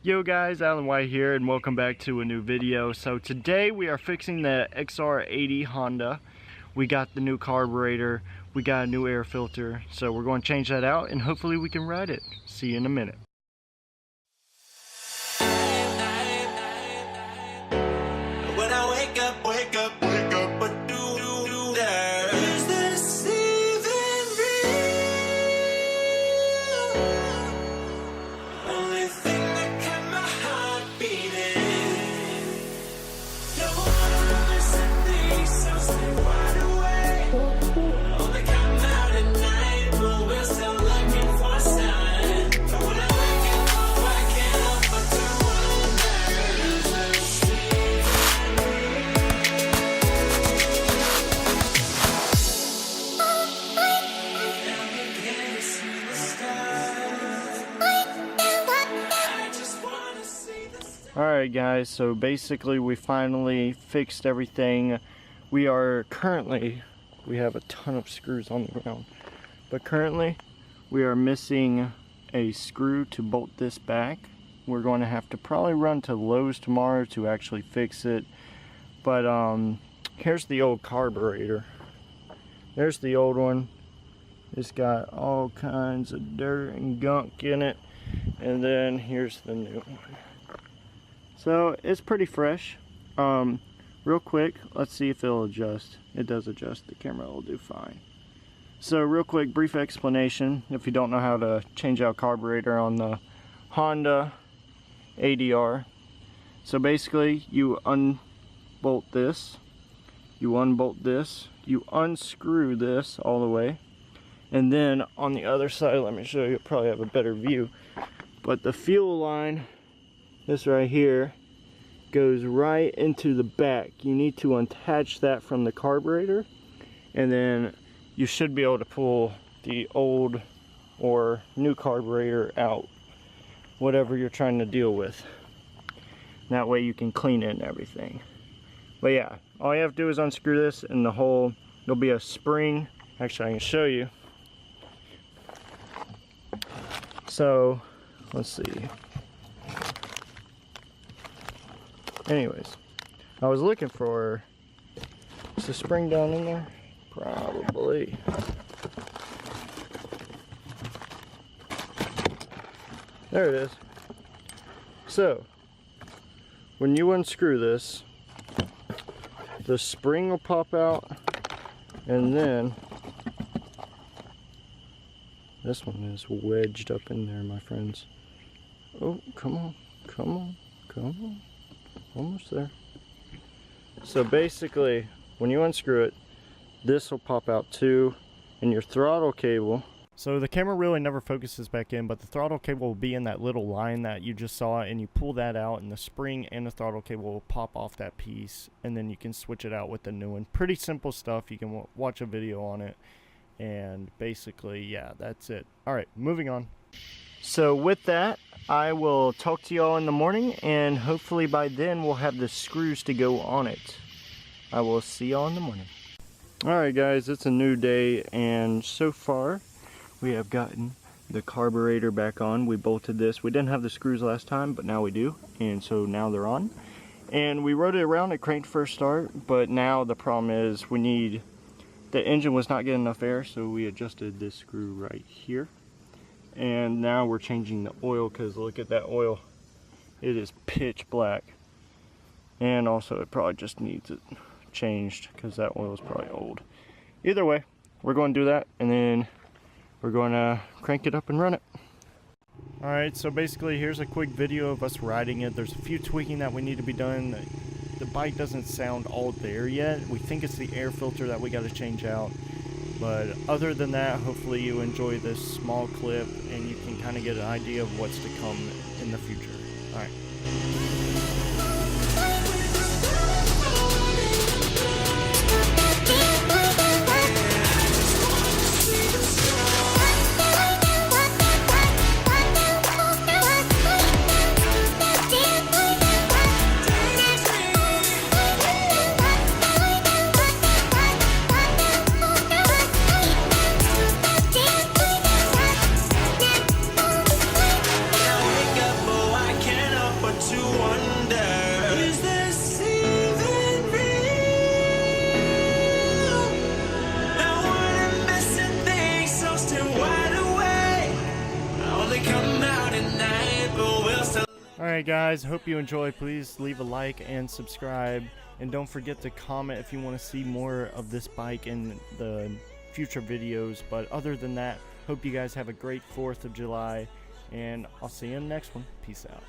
Yo guys, Alan White here and welcome back to a new video. So today we are fixing the XR80 Honda. We got the new carburetor, we got a new air filter, so we're going to change that out and hopefully we can ride it. See you in a minute. When I wake up, what do there? Is this even real? Only thing that kept my heart beating. Don't wanna listen to these, so stay wide awake. Only come out at night, but we're still looking for a sign. But when I wake up, I can't help but to wonder, is this Alright guys, so basically we finally fixed everything. We have a ton of screws on the ground, but currently we are missing a screw to bolt this back. We're going to have to probably run to Lowe's tomorrow to actually fix it. But here's the old carburetor. There's the old one. It's got all kinds of dirt and gunk in it. And then here's the new one. So it's pretty fresh. Real quick, let's see if it'll adjust. It does adjust. The camera will do fine. So real quick, brief explanation. If you don't know how to change out carburetor on the Honda ADR. So basically, you unbolt this. You unbolt this. You unscrew this all the way. And then on the other side, let me show you, you'll probably have a better view. But the fuel line, this right here, goes right into the back. You need to attach that from the carburetor, and then you should be able to pull the old or new carburetor out, whatever you're trying to deal with. That way you can clean it and everything. But yeah, all you have to do is unscrew this, and the whole, there'll be a spring. Actually, I can show you. So let's see. Anyways, I was looking for, is the spring down in there? Probably. There it is. So, when you unscrew this, the spring will pop out, and then this one is wedged up in there, my friends. Oh, come on, come on, come on. Almost there. So basically, when you unscrew it, this will pop out too, and your throttle cable. So the camera really never focuses back in, but the throttle cable will be in that little line that you just saw, and you pull that out, and the spring and the throttle cable will pop off that piece, and then you can switch it out with the new one. Pretty simple stuff. You can watch a video on it, and basically, yeah, that's it. All right, moving on. So with that, I will talk to y'all in the morning, and hopefully by then we'll have the screws to go on it. I will see y'all in the morning. Alright guys, it's a new day, and so far we have gotten the carburetor back on. We bolted this. We didn't have the screws last time, but now we do, and so now they're on. And we rode it around, it cranked first start, but now the problem is the engine was not getting enough air, so we adjusted this screw right here. And now we're changing the oil, because look at that oil, it is pitch black. And also it probably just needs it changed, because that oil is probably old. Either way, we're going to do that, and then we're going to crank it up and run it. Alright, so basically here's a quick video of us riding it. There's a few tweaking that we need to be done. The bike doesn't sound all there yet. We think it's the air filter that we got to change out. But other than that, hopefully you enjoy this small clip and you can kind of get an idea of what's to come in the future. Alright. I wake up, oh, I can't Alright guys, hope you enjoy. Please leave a like and subscribe. And don't forget to comment if you want to see more of this bike in the future videos. But other than that, hope you guys have a great 4th of July. And I'll see you in the next one. Peace out.